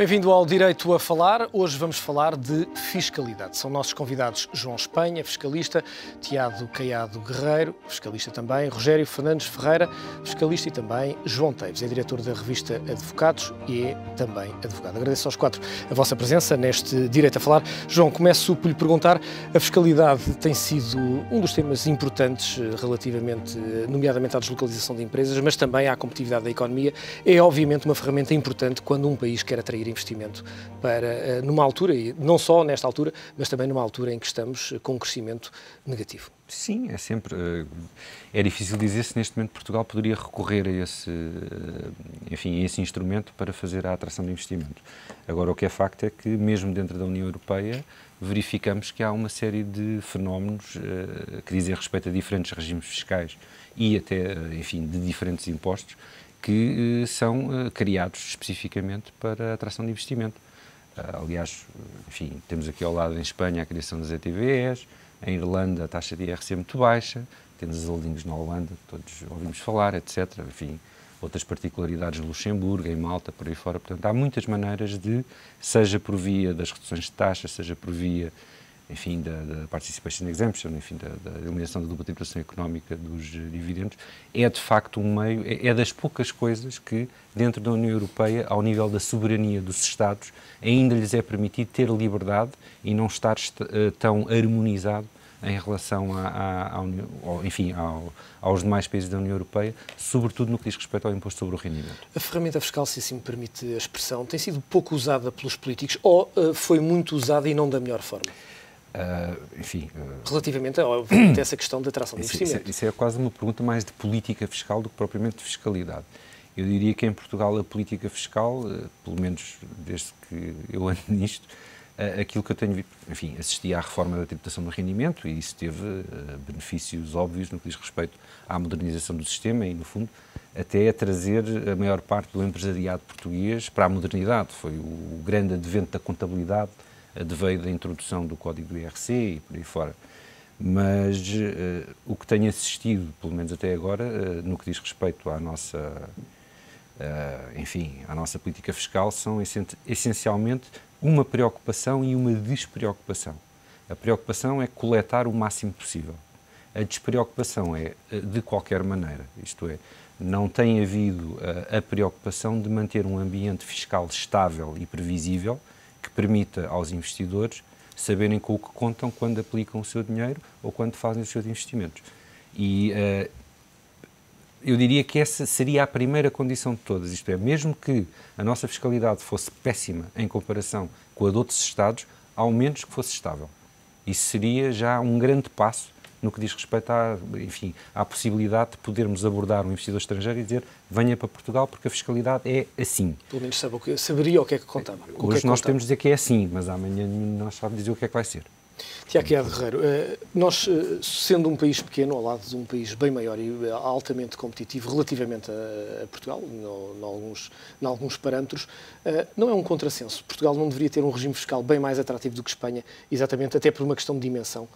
Bem-vindo ao Direito a Falar. Hoje vamos falar de fiscalidade. São nossos convidados João Espanha, fiscalista, Tiago Caiado Guerreiro, fiscalista também, Rogério Fernandes Ferreira, fiscalista e também João Teves, é diretor da revista Advocados e é também advogado. Agradeço aos quatro a vossa presença neste Direito a Falar. João, começo por lhe perguntar, a fiscalidade tem sido um dos temas importantes relativamente, nomeadamente à deslocalização de empresas, mas também à competitividade da economia. É obviamente uma ferramenta importante quando um país quer atrair investimento para, numa altura, e não só nesta altura, mas também numa altura em que estamos com um crescimento negativo. Sim, é sempre... É difícil dizer se neste momento Portugal poderia recorrer a esse instrumento para fazer a atração de investimento. Agora, o que é facto é que, mesmo dentro da União Europeia, verificamos que há uma série de fenómenos que dizem respeito a diferentes regimes fiscais e até, enfim, de diferentes impostos, que são criados especificamente para a atração de investimento. Aliás, enfim, temos aqui ao lado em Espanha a criação das ETVs, em Irlanda a taxa de IRC é muito baixa, temos as holdings na Holanda, que todos ouvimos falar, etc. Enfim, outras particularidades no Luxemburgo, em Malta, por aí fora. Portanto, há muitas maneiras de, seja por via das reduções de taxas, seja por via, enfim, da participation exemption, enfim, da eliminação da dupla tributação económica dos dividendos, é de facto um meio, é das poucas coisas que, dentro da União Europeia, ao nível da soberania dos Estados, ainda lhes é permitido ter liberdade e não estar tão harmonizado em relação aos demais países da União Europeia, sobretudo no que diz respeito ao imposto sobre o rendimento. A ferramenta fiscal, se assim me permite a expressão, tem sido pouco usada pelos políticos ou foi muito usada e não da melhor forma? Relativamente a essa questão da atração de investimento. Isso é quase uma pergunta mais de política fiscal do que propriamente de fiscalidade. Eu diria que em Portugal a política fiscal, pelo menos desde que eu ando nisto, aquilo que eu tenho, enfim, assisti à reforma da tributação do rendimento e isso teve benefícios óbvios no que diz respeito à modernização do sistema e, no fundo, até a trazer a maior parte do empresariado português para a modernidade. Foi o grande advento da contabilidade, adveio da introdução do código do IRC e por aí fora. Mas o que tenho assistido, pelo menos até agora, no que diz respeito à nossa, à nossa política fiscal, são essencialmente uma preocupação e uma despreocupação. A preocupação é coletar o máximo possível. A despreocupação é de qualquer maneira, isto é, não tem havido a preocupação de manter um ambiente fiscal estável e previsível que permita aos investidores saberem com o que contam quando aplicam o seu dinheiro ou quando fazem os seus investimentos. E eu diria que essa seria a primeira condição de todas, isto é, mesmo que a nossa fiscalidade fosse péssima em comparação com a de outros Estados, ao menos que fosse estável. Isso seria já um grande passo no que diz respeito à possibilidade de podermos abordar um investidor estrangeiro e dizer venha para Portugal porque a fiscalidade é assim. Pelo menos saberia o que é que contava. Hoje nós temos de dizer que é assim, mas amanhã nós sabemos dizer o que é que vai ser. Tiago Caiado Guerreiro, nós, sendo um país pequeno, ao lado de um país bem maior e altamente competitivo relativamente a Portugal, em alguns parâmetros, não é um contrassenso. Portugal não deveria ter um regime fiscal bem mais atrativo do que Espanha, exatamente até por uma questão de dimensão?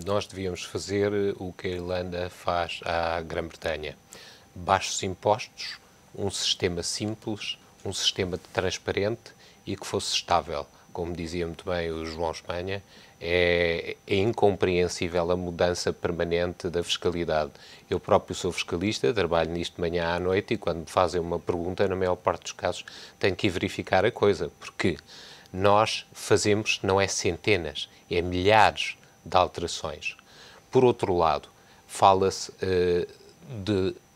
Nós devíamos fazer o que a Irlanda faz à Grã-Bretanha. Baixos impostos, um sistema simples, um sistema transparente e que fosse estável. Como dizia muito bem o João Espanha, é incompreensível a mudança permanente da fiscalidade. Eu próprio sou fiscalista, trabalho nisto de manhã à noite e quando me fazem uma pergunta, na maior parte dos casos, tenho que ir verificar a coisa, porque nós fazemos, não é centenas, é milhares de alterações. Por outro lado, fala-se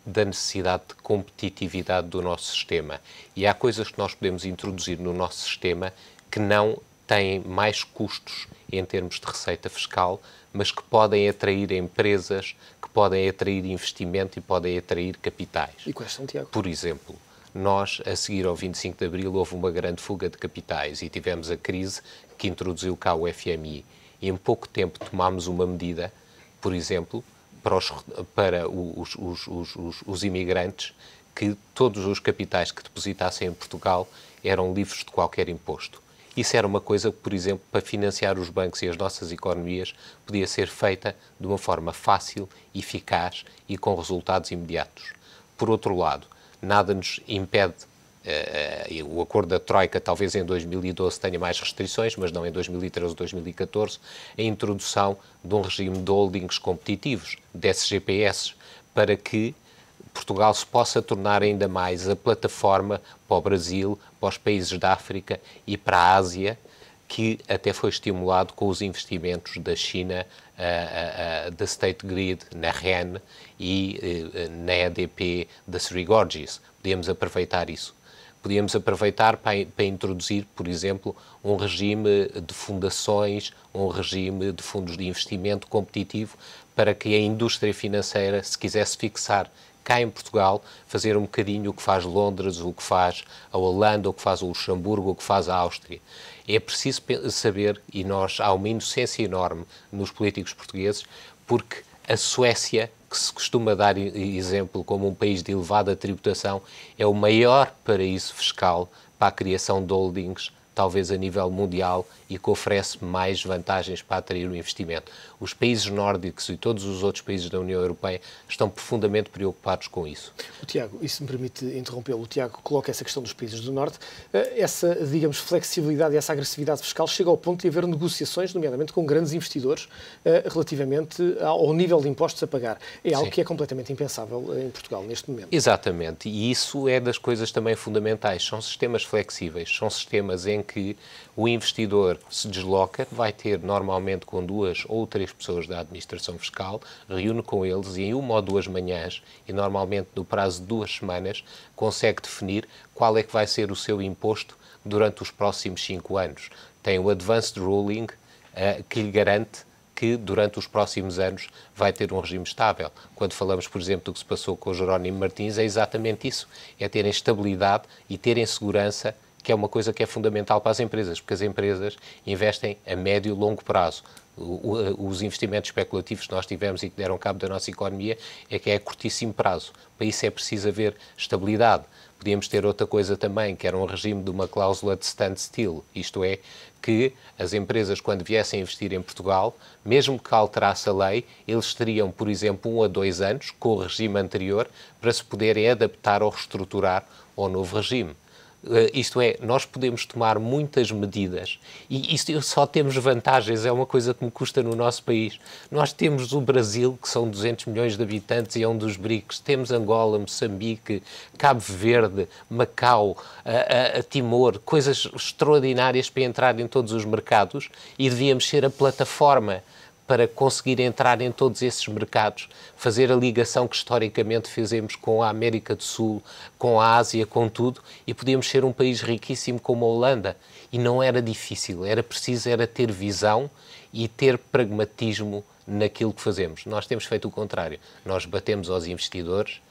da necessidade de competitividade do nosso sistema e há coisas que nós podemos introduzir no nosso sistema que não têm mais custos em termos de receita fiscal, mas que podem atrair empresas, que podem atrair investimento e podem atrair capitais. E quais são, Tiago? Por exemplo, nós, a seguir ao 25 de Abril, houve uma grande fuga de capitais e tivemos a crise que introduziu cá o FMI. E em pouco tempo tomámos uma medida, por exemplo, para os imigrantes, que todos os capitais que depositassem em Portugal eram livres de qualquer imposto. Isso era uma coisa que, por exemplo, para financiar os bancos e as nossas economias, podia ser feita de uma forma fácil, eficaz e com resultados imediatos. Por outro lado, nada nos impede O acordo da Troika talvez em 2012 tenha mais restrições, mas não em 2013 ou 2014, a introdução de um regime de holdings competitivos, de SGPS, para que Portugal se possa tornar ainda mais a plataforma para o Brasil, para os países da África e para a Ásia, que até foi estimulado com os investimentos da China, da State Grid, na REN e na EDP da Srigorgis. Podíamos aproveitar isso. Podíamos aproveitar para introduzir, por exemplo, um regime de fundações, um regime de fundos de investimento competitivo para que a indústria financeira se quisesse fixar cá em Portugal, fazer um bocadinho o que faz Londres, o que faz a Holanda, o que faz o Luxemburgo, o que faz a Áustria. É preciso saber, e há uma inocência enorme nos políticos portugueses, porque a Suécia, que se costuma dar exemplo como um país de elevada tributação, é o maior paraíso fiscal para a criação de holdings, talvez a nível mundial, e que oferece mais vantagens para atrair o investimento. Os países nórdicos e todos os outros países da União Europeia estão profundamente preocupados com isso. O Tiago, e se me permite interrompê-lo, o Tiago coloca essa questão dos países do Norte. Essa, digamos, flexibilidade e essa agressividade fiscal chega ao ponto de haver negociações, nomeadamente com grandes investidores, relativamente ao nível de impostos a pagar. É algo que é completamente impensável em Portugal neste momento. Exatamente, e isso é das coisas também fundamentais. São sistemas flexíveis, são sistemas em que o investidor se desloca, vai ter normalmente com 2 ou 3 pessoas da administração fiscal, reúne com eles e em 1 ou 2 manhãs, e normalmente no prazo de 2 semanas, consegue definir qual é que vai ser o seu imposto durante os próximos 5 anos. Tem o Advanced Ruling que lhe garante que durante os próximos anos vai ter um regime estável. Quando falamos, por exemplo, do que se passou com o Jerónimo Martins, é exatamente isso, é terem estabilidade e terem segurança, que é uma coisa que é fundamental para as empresas, porque as empresas investem a médio e longo prazo. Os investimentos especulativos que nós tivemos e que deram cabo da nossa economia é que é a curtíssimo prazo. Para isso é preciso haver estabilidade. Podíamos ter outra coisa também, que era um regime de uma cláusula de standstill, isto é, que as empresas, quando viessem a investir em Portugal, mesmo que alterasse a lei, eles teriam, por exemplo, 1 a 2 anos, com o regime anterior, para se poderem adaptar ou reestruturar ao novo regime. Isto é, nós podemos tomar muitas medidas e isto só temos vantagens, é uma coisa que me custa no nosso país. Nós temos o Brasil, que são 200 milhões de habitantes e é um dos BRICS, temos Angola, Moçambique, Cabo Verde, Macau, Timor, coisas extraordinárias para entrar em todos os mercados e devíamos ser a plataforma para conseguir entrar em todos esses mercados, fazer a ligação que historicamente fizemos com a América do Sul, com a Ásia, com tudo, e podíamos ser um país riquíssimo como a Holanda. E não era difícil, era preciso ter visão e ter pragmatismo naquilo que fazemos. Nós temos feito o contrário. Nós batemos aos investidores,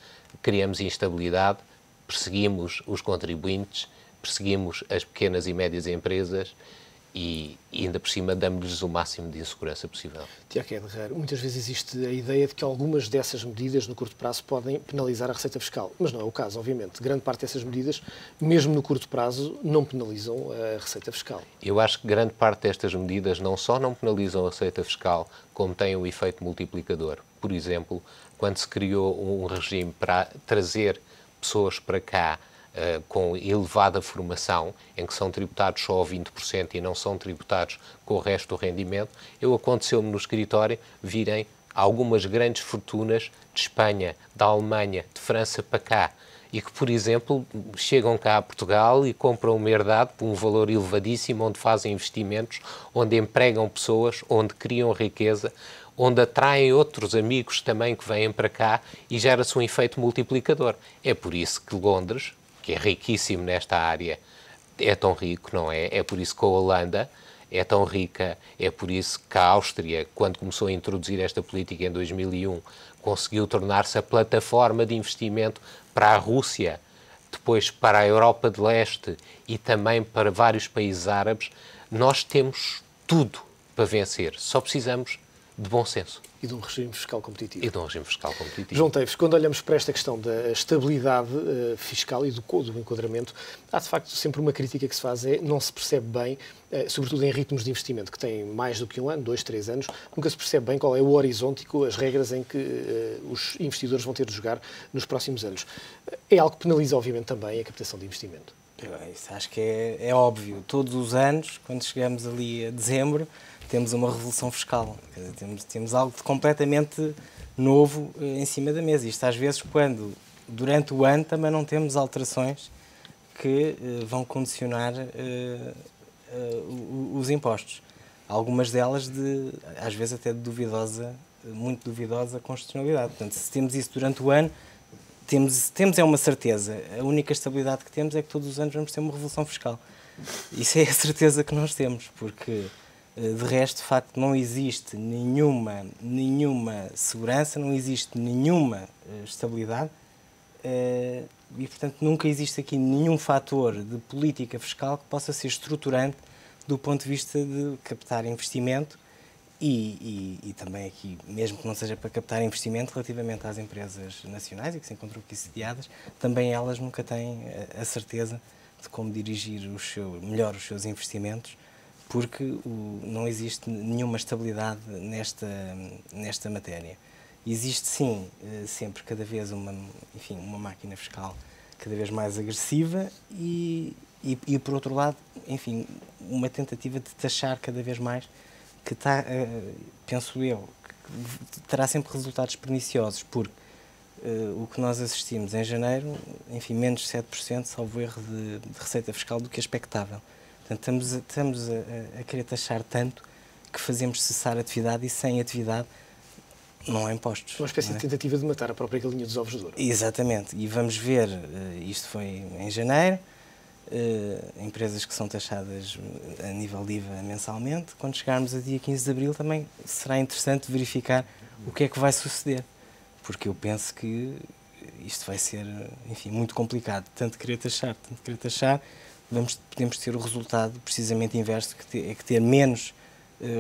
criamos instabilidade, perseguimos os contribuintes, perseguimos as pequenas e médias empresas, e ainda por cima damos-lhes o máximo de insegurança possível. Tiago Guerreiro, muitas vezes existe a ideia de que algumas dessas medidas no curto prazo podem penalizar a receita fiscal, mas não é o caso, obviamente. Grande parte dessas medidas, mesmo no curto prazo, não penalizam a receita fiscal. Eu acho que grande parte destas medidas não só não penalizam a receita fiscal, como têm o efeito multiplicador. Por exemplo, quando se criou um regime para trazer pessoas para cá com elevada formação, em que são tributados só a 20% e não são tributados com o resto do rendimento, aconteceu-me no escritório virem algumas grandes fortunas de Espanha, da Alemanha, de França para cá, e que, por exemplo, chegam cá a Portugal e compram uma herdade por um valor elevadíssimo, onde fazem investimentos, onde empregam pessoas, onde criam riqueza, onde atraem outros amigos também que vêm para cá e gera-se um efeito multiplicador. É por isso que Londres, que é riquíssimo nesta área, é tão rico, não é? É por isso que a Holanda é tão rica, é por isso que a Áustria, quando começou a introduzir esta política em 2001, conseguiu tornar-se a plataforma de investimento para a Rússia, depois para a Europa de Leste e também para vários países árabes. Nós temos tudo para vencer, só precisamos de bom senso. E de um regime fiscal competitivo. João Teves, quando olhamos para esta questão da estabilidade fiscal e do enquadramento, há de facto sempre uma crítica que se faz, não se percebe bem, sobretudo em ritmos de investimento, que têm mais do que um ano, 2, 3 anos, nunca se percebe bem qual é o horizonte e as regras em que os investidores vão ter de jogar nos próximos anos. É algo que penaliza, obviamente, também a captação de investimento. Isso acho que é óbvio. Todos os anos, quando chegamos ali a dezembro, temos uma revolução fiscal. Quer dizer, temos algo de completamente novo em cima da mesa. Isto às vezes quando, durante o ano, também não temos alterações que vão condicionar os impostos. Algumas delas, às vezes até de muito duvidosa constitucionalidade. Portanto, se temos isso durante o ano, temos é uma certeza. A única estabilidade que temos é que todos os anos vamos ter uma revolução fiscal. Isso é a certeza que nós temos, porque de resto, de facto, não existe nenhuma segurança, não existe nenhuma estabilidade e, portanto, nunca existe aqui nenhum fator de política fiscal que possa ser estruturante do ponto de vista de captar investimento e também aqui, mesmo que não seja para captar investimento relativamente às empresas nacionais e que se encontram aqui sediadas, também elas nunca têm a certeza de como dirigir melhor os seus investimentos, porque não existe nenhuma estabilidade nesta matéria. Existe, sim, sempre cada vez uma máquina fiscal cada vez mais agressiva e, por outro lado, enfim, uma tentativa de taxar cada vez mais que penso eu, que terá sempre resultados perniciosos, porque o que nós assistimos em janeiro, enfim, menos 7%, salvo erro, de receita fiscal do que é expectável. Portanto, estamos a querer taxar tanto que fazemos cessar a atividade e sem atividade não há impostos. Uma espécie de tentativa de matar a própria galinha dos ovos de ouro. Exatamente. E vamos ver, isto foi em janeiro, empresas que são taxadas a nível de IVA mensalmente. Quando chegarmos a dia 15 de abril também será interessante verificar o que é que vai suceder. Porque eu penso que isto vai ser, enfim, muito complicado. Tanto querer taxar, podemos ter o resultado precisamente inverso, que ter menos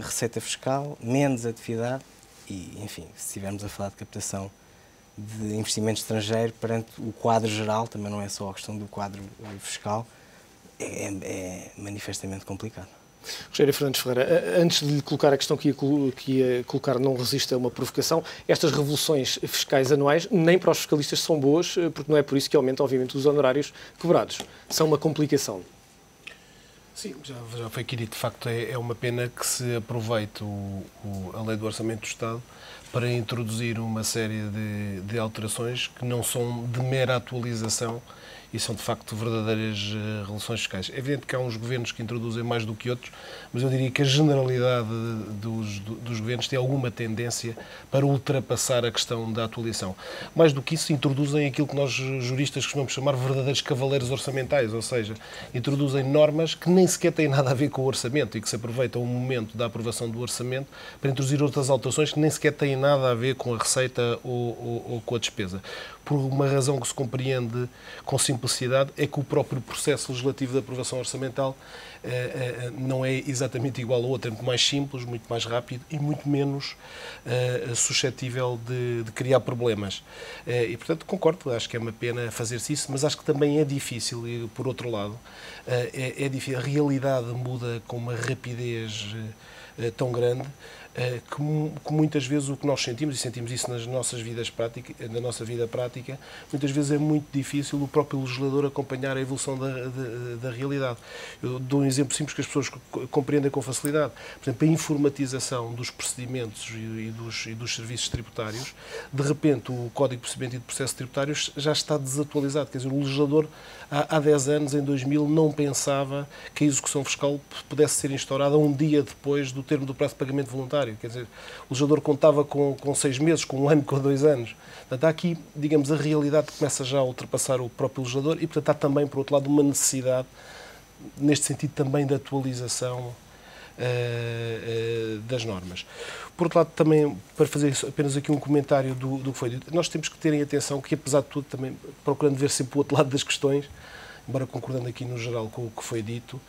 receita fiscal, menos atividade e, enfim, se estivermos a falar de captação de investimento estrangeiro perante o quadro geral, também não é só a questão do quadro fiscal, é manifestamente complicado. Rogério Fernandes Ferreira, antes de lhe colocar a questão que ia colocar, não resiste a uma provocação, estas revoluções fiscais anuais nem para os fiscalistas são boas, porque não é por isso que aumentam, obviamente, os honorários cobrados. São uma complicação. Sim, já foi aqui dito. De facto, é uma pena que se aproveite a Lei do Orçamento do Estado para introduzir uma série de alterações que não são de mera atualização e são, de facto, verdadeiras revoluções fiscais. É evidente que há uns governos que introduzem mais do que outros, mas eu diria que a generalidade dos governos tem alguma tendência para ultrapassar a questão da atualização. Mais do que isso, introduzem aquilo que nós, juristas, costumamos chamar verdadeiros cavaleiros orçamentais, ou seja, introduzem normas que nem sequer têm nada a ver com o orçamento e que se aproveitam o momento da aprovação do orçamento para introduzir outras alterações que nem sequer têm nada a ver com a receita ou com a despesa. Por uma razão que se compreende com simplicidade, é que o próprio processo legislativo de aprovação orçamental não é exatamente igual ao outro, é muito mais simples, muito mais rápido e muito menos suscetível de criar problemas. E, portanto, concordo, acho que é uma pena fazer-se isso, mas acho que também é difícil, e, por outro lado, é difícil. A realidade muda com uma rapidez tão grande que muitas vezes o que nós sentimos, e sentimos isso na nossa vida prática, muitas vezes é muito difícil o próprio legislador acompanhar a evolução da realidade. Eu dou um exemplo simples que as pessoas compreendem com facilidade. Por exemplo, a informatização dos procedimentos e dos serviços tributários, de repente o Código de Procedimento e de Processo Tributários já está desatualizado. Quer dizer, o legislador há 10 anos, em 2000, não pensava que a execução fiscal pudesse ser instaurada um dia depois do termo do prazo de pagamento voluntário. Quer dizer, o legislador contava com 6 meses, com 1 ano, com 2 anos. Portanto, há aqui, digamos, a realidade que começa já a ultrapassar o próprio legislador e, portanto, há também, por outro lado, uma necessidade, neste sentido, também de atualização das normas. Por outro lado, também, para fazer apenas aqui um comentário do que foi dito, nós temos que ter em atenção que, apesar de tudo, também procurando ver sempre o outro lado das questões, embora concordando aqui no geral com o que foi dito,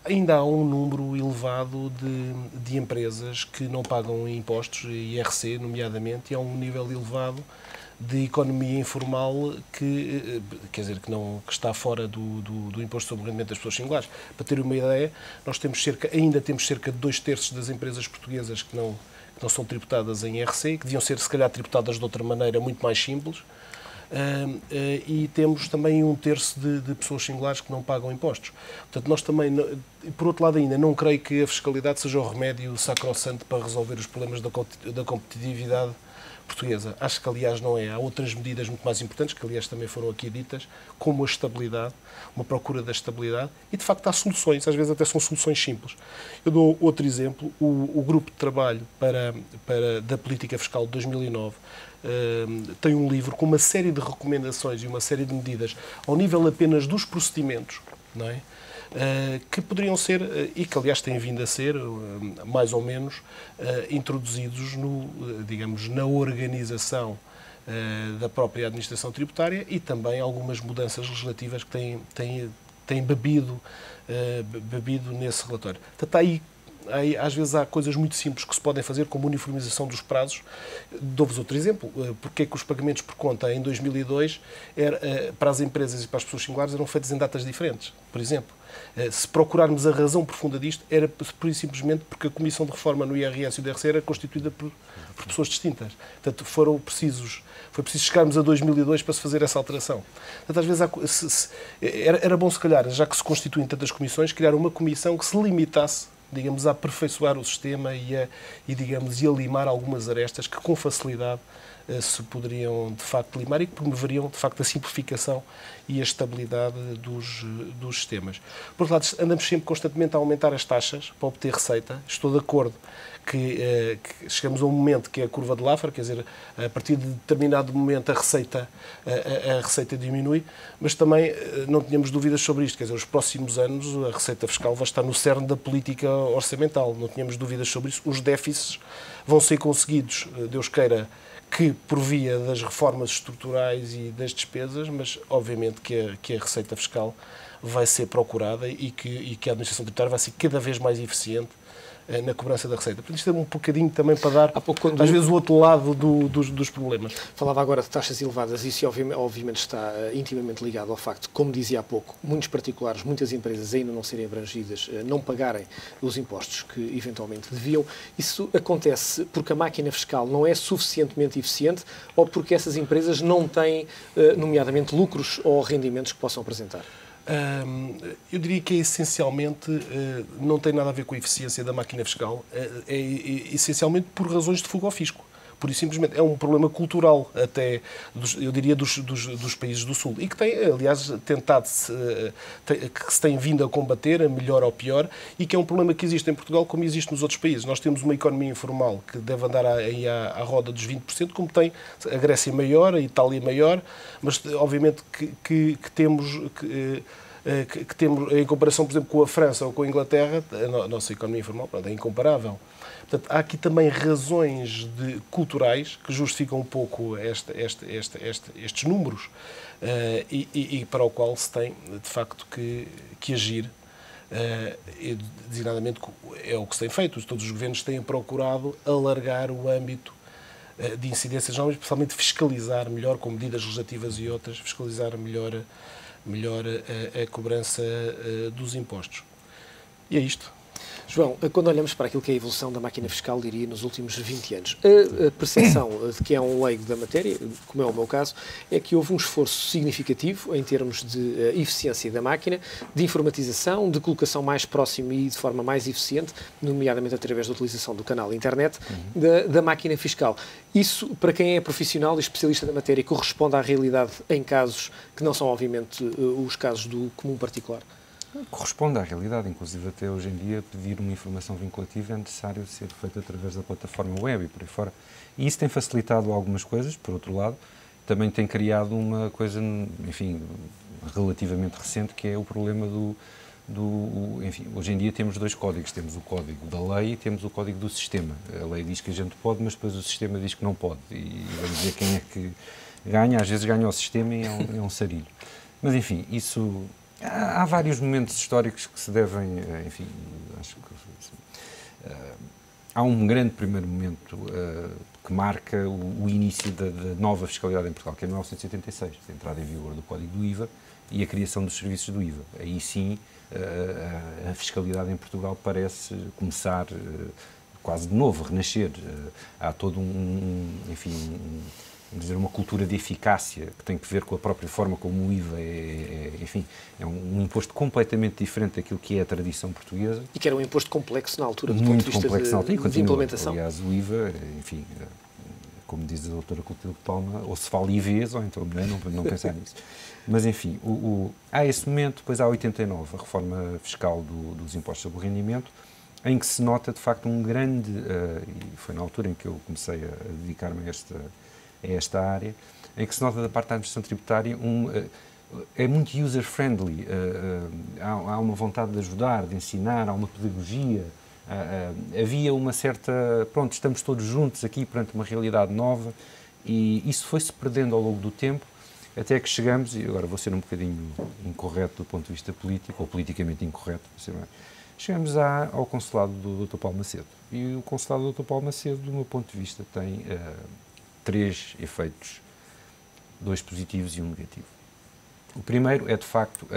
ainda há um número elevado de empresas que não pagam impostos, IRC nomeadamente, e há um nível elevado de economia informal que, quer dizer, que está fora do imposto sobre o rendimento das pessoas singulares. Para ter uma ideia, nós ainda temos cerca de 2/3 das empresas portuguesas que não são tributadas em IRC, que deviam ser, se calhar, tributadas de outra maneira muito mais simples. E temos também 1/3 de pessoas singulares que não pagam impostos. Portanto, nós também, por outro lado ainda, não creio que a fiscalidade seja o remédio sacrossanto para resolver os problemas da competitividade portuguesa. Acho que, aliás, não é. Há outras medidas muito mais importantes, que, aliás, também foram aqui ditas, como a estabilidade, uma procura da estabilidade, e, de facto, há soluções, às vezes até são soluções simples. Eu dou outro exemplo. O Grupo de Trabalho da Política Fiscal de 2009 tem um livro com uma série de recomendações e uma série de medidas ao nível apenas dos procedimentos, não é? Que poderiam ser, e que aliás têm vindo a ser, mais ou menos, introduzidos digamos, na organização da própria administração tributária, e também algumas mudanças legislativas que têm bebido nesse relatório. Portanto, às vezes há coisas muito simples que se podem fazer, como a uniformização dos prazos. Dou-vos outro exemplo. Porque é que os pagamentos por conta em 2002 para as empresas e para as pessoas singulares eram feitos em datas diferentes, por exemplo? Se procurarmos a razão profunda disto, era por simplesmente porque a Comissão de Reforma no IRS e o DRC era constituída por pessoas distintas. Portanto, foi preciso chegarmos a 2002 para se fazer essa alteração. Portanto, às vezes era bom, se calhar, já que se constituem tantas comissões, criar uma comissão que se limitasse, digamos, a aperfeiçoar o sistema e a limar algumas arestas que, com facilidade, se poderiam, de facto, limar, e que promoveriam, de facto, a simplificação e a estabilidade dos sistemas. Por outro lado, andamos sempre constantemente a aumentar as taxas para obter receita. Estou de acordo que chegamos a um momento que é a curva de Laffer, quer dizer, a partir de determinado momento a receita diminui, mas também não tínhamos dúvidas sobre isto, quer dizer, os próximos anos a receita fiscal vai estar no cerne da política orçamental, não tínhamos dúvidas sobre isso. Os déficits vão ser conseguidos, Deus queira, que por via das reformas estruturais e das despesas, mas obviamente que a receita fiscal vai ser procurada e que a administração tributária vai ser cada vez mais eficiente na cobrança da receita. Portanto, isto é um bocadinho também para dar, às vezes, o outro lado dos problemas. Falava agora de taxas elevadas, e isso obviamente está intimamente ligado ao facto, como dizia há pouco, muitos particulares, muitas empresas ainda não serem abrangidas, não pagarem os impostos que eventualmente deviam. Isso acontece porque a máquina fiscal não é suficientemente eficiente ou porque essas empresas não têm, nomeadamente, lucros ou rendimentos que possam apresentar? Eu diria que essencialmente não tem nada a ver com a eficiência da máquina fiscal, é essencialmente por razões de fuga ao fisco. Por isso, simplesmente, é um problema cultural, até, eu diria, dos países do Sul. E que tem, aliás, que se tem vindo a combater, a melhor ou pior, e que é um problema que existe em Portugal como existe nos outros países. Nós temos uma economia informal que deve andar aí à roda dos 20%, como tem a Grécia maior, a Itália maior, mas, obviamente, que temos, em comparação, por exemplo, com a França ou com a Inglaterra, a nossa economia informal é incomparável. Portanto, há aqui também razões culturais que justificam um pouco estes números e para o qual se tem, de facto, que agir. Designadamente, é o que se tem feito. Todos os governos têm procurado alargar o âmbito de incidências novas, especialmente fiscalizar melhor, com medidas legislativas e outras, fiscalizar melhor a cobrança dos impostos. E é isto. João, quando olhamos para aquilo que é a evolução da máquina fiscal, diria, nos últimos 20 anos, a percepção de que é um leigo da matéria, como é o meu caso, é que houve um esforço significativo em termos de eficiência da máquina, de informatização, de colocação mais próxima e de forma mais eficiente, nomeadamente através da utilização do canal internet, da máquina fiscal. Isso, para quem é profissional e especialista da matéria, corresponde à realidade em casos que não são, obviamente, os casos do comum particular? Corresponde à realidade, inclusive até hoje em dia pedir uma informação vinculativa é necessário ser feito através da plataforma web e por aí fora. E isso tem facilitado algumas coisas, por outro lado, também tem criado uma coisa, enfim, relativamente recente, que é o problema enfim, hoje em dia temos dois códigos, temos o código da lei e temos o código do sistema. A lei diz que a gente pode, mas depois o sistema diz que não pode. E vamos ver ganha, às vezes ganha o sistema e é um sarilho. Mas, enfim, isso... Há vários momentos históricos que se devem, enfim, acho que... há um grande primeiro momento que marca o início da nova fiscalidade em Portugal, que é 1986, a entrada em vigor do Código do IVA e a criação dos serviços do IVA. Aí sim, a fiscalidade em Portugal parece começar quase de novo, renascer. Há todo vamos dizer, uma cultura de eficácia que tem que ver com a própria forma como o IVA enfim, é um imposto completamente diferente daquilo que é a tradição portuguesa. E que era um imposto complexo na altura, do muito ponto de complexo na altura, de implementação. Aliás, o IVA, enfim, como diz a doutora Clotilde Palma, ou se fala IVs, ou então não pensar nisso. Mas, enfim, há esse momento, depois há 89, a reforma fiscal dos impostos sobre o rendimento, em que se nota, de facto, um grande, e foi na altura em que eu comecei a dedicar-me a esta área, em que se nota da parte da administração tributária é muito user-friendly, há uma vontade de ajudar, de ensinar, há uma pedagogia, havia uma certa, pronto, estamos todos juntos aqui perante uma realidade nova e isso foi-se perdendo ao longo do tempo, até que chegamos, e agora vou ser um bocadinho incorreto do ponto de vista político, ou politicamente incorreto, chegamos ao consulado do Dr. Paulo Macedo. E o consulado do Dr. Paulo Macedo, do meu ponto de vista, tem 3 efeitos, 2 positivos e 1 negativo. O primeiro é, de facto,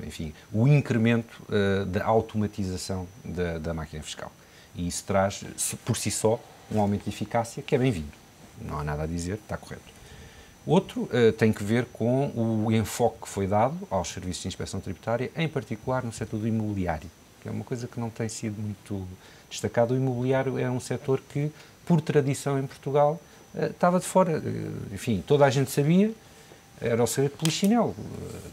enfim, o incremento da automatização da máquina fiscal. E isso traz, por si só, um aumento de eficácia que é bem-vindo. Não há nada a dizer, está correto. Outro tem que ver com o enfoque que foi dado aos serviços de inspeção tributária, em particular no setor do imobiliário, que é uma coisa que não tem sido muito destacado. O imobiliário é um setor que, por tradição em Portugal, estava de fora. Enfim, toda a gente sabia, era o segredo de polichinelo.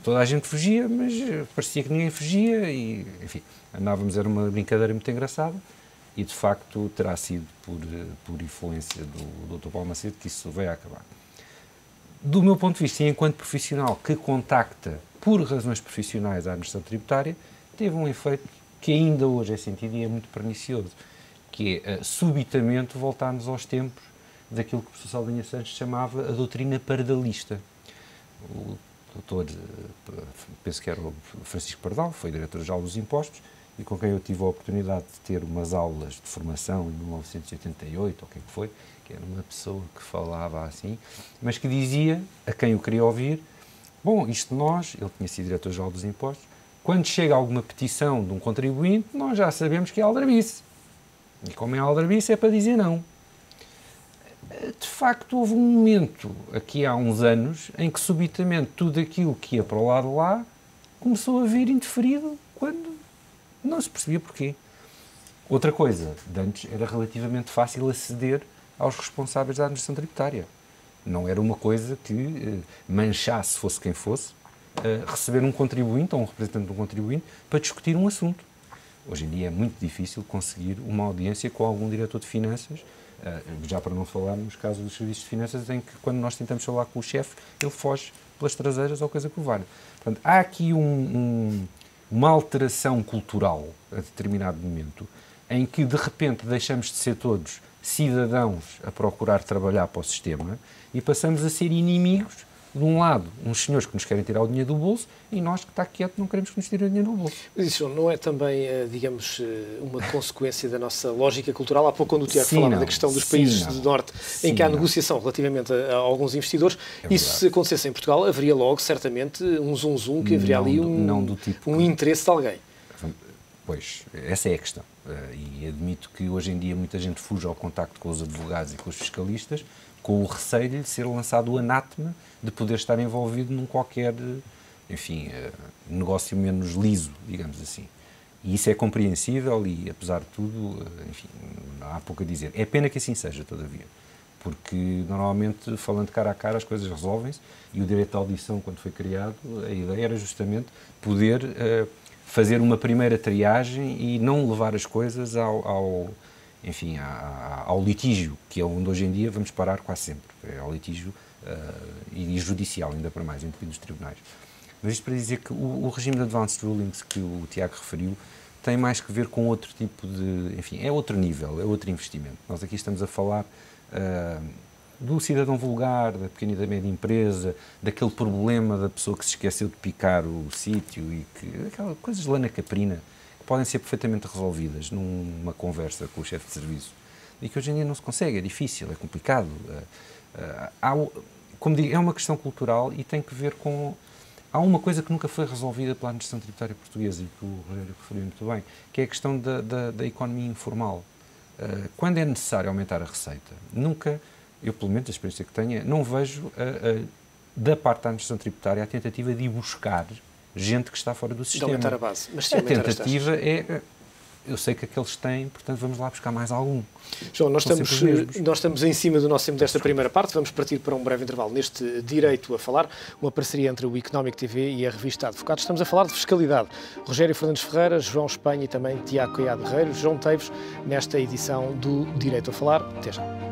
Toda a gente fugia, mas parecia que ninguém fugia e, enfim, andávamos, era uma brincadeira muito engraçada e, de facto, terá sido por influência do Dr. Paulo Macedo que isso veio a acabar. Do meu ponto de vista, e enquanto profissional que contacta por razões profissionais a administração tributária, teve um efeito que ainda hoje é sentido e é muito pernicioso, que é, subitamente, voltarmos aos tempos daquilo que o professor Saldinha Santos chamava a doutrina pardalista. O doutor, penso que era o Francisco Pardal, foi diretor-geral dos impostos, e com quem eu tive a oportunidade de ter umas aulas de formação em 1988, ou o que é que foi, que era uma pessoa que falava assim, mas que dizia, a quem o queria ouvir, bom, isto nós, ele tinha sido diretor-geral dos impostos, quando chega alguma petição de um contribuinte, nós já sabemos que é aldrabice. E como é aldrabice, é para dizer não. De facto, houve um momento, aqui há uns anos, em que subitamente tudo aquilo que ia para o lado de lá começou a vir interferido quando não se percebia porquê. Outra coisa, de antes era relativamente fácil aceder aos responsáveis da administração tributária. Não era uma coisa que manchasse, fosse quem fosse, receber um contribuinte ou um representante de um contribuinte para discutir um assunto. Hoje em dia é muito difícil conseguir uma audiência com algum diretor de finanças, já para não falar nos casos dos serviços de finanças em que, quando nós tentamos falar com o chefe, ele foge pelas traseiras ou coisa que o valha. Portanto, há aqui uma alteração cultural a determinado momento em que, de repente, deixamos de ser todos cidadãos a procurar trabalhar para o sistema e passamos a ser inimigos, de um lado, uns senhores que nos querem tirar o dinheiro do bolso e nós, que está quieto, não queremos que nos tirem o dinheiro do bolso. Mas isso não é também, digamos, uma consequência da nossa lógica cultural? Há pouco, quando o Tiago falava da questão dos países do Norte, em que há negociação relativamente a alguns investidores, isso, se acontecesse em Portugal, haveria logo, certamente, um zum-zum, que haveria ali um interesse de alguém. Pois, essa é a questão. E admito que hoje em dia muita gente fuge ao contacto com os advogados e com os fiscalistas com o receio de lhe ser lançado o anátema de poder estar envolvido num qualquer, enfim, negócio menos liso, digamos assim. E isso é compreensível e, apesar de tudo, enfim, há pouco a dizer. É pena que assim seja, todavia, porque normalmente, falando cara a cara, as coisas resolvem-se e o direito de audição, quando foi criado, a ideia era justamente poder fazer uma primeira triagem e não levar as coisas ao litígio, que é onde hoje em dia vamos parar quase sempre, ao litígio e judicial, ainda para mais, entre os tribunais. Mas isto para dizer que o regime de advanced rulings que o Tiago referiu tem mais que ver com outro tipo de, enfim, é outro nível, é outro investimento. Nós aqui estamos a falar do cidadão vulgar, da pequena e da média empresa, daquele problema da pessoa que se esqueceu de picar o sítio e que aquelas coisas de lana caprina que podem ser perfeitamente resolvidas numa conversa com o chefe de serviço e que hoje em dia não se consegue, é difícil, é complicado. Como digo, é uma questão cultural e tem que ver com... Há uma coisa que nunca foi resolvida pela administração tributária portuguesa e que o Rogério referiu muito bem, que é a questão da economia informal. Quando é necessário aumentar a receita, nunca, eu pelo menos a experiência que tenho, não vejo da parte da administração tributária a tentativa de ir buscar gente que está fora do sistema. De aumentar a base. Mas sim, a tentativa é... Eu sei que aqueles têm, portanto vamos lá buscar mais algum. João, nós estamos em cima do nosso tempo desta primeira parte, vamos partir para um breve intervalo neste Direito a Falar, uma parceria entre o Economic TV e a revista Advogados. Estamos a falar de fiscalidade. Rogério Fernandes Ferreira, João Espanha e também Tiago Caiado Guerreiro, João Teves, nesta edição do Direito a Falar. Até já.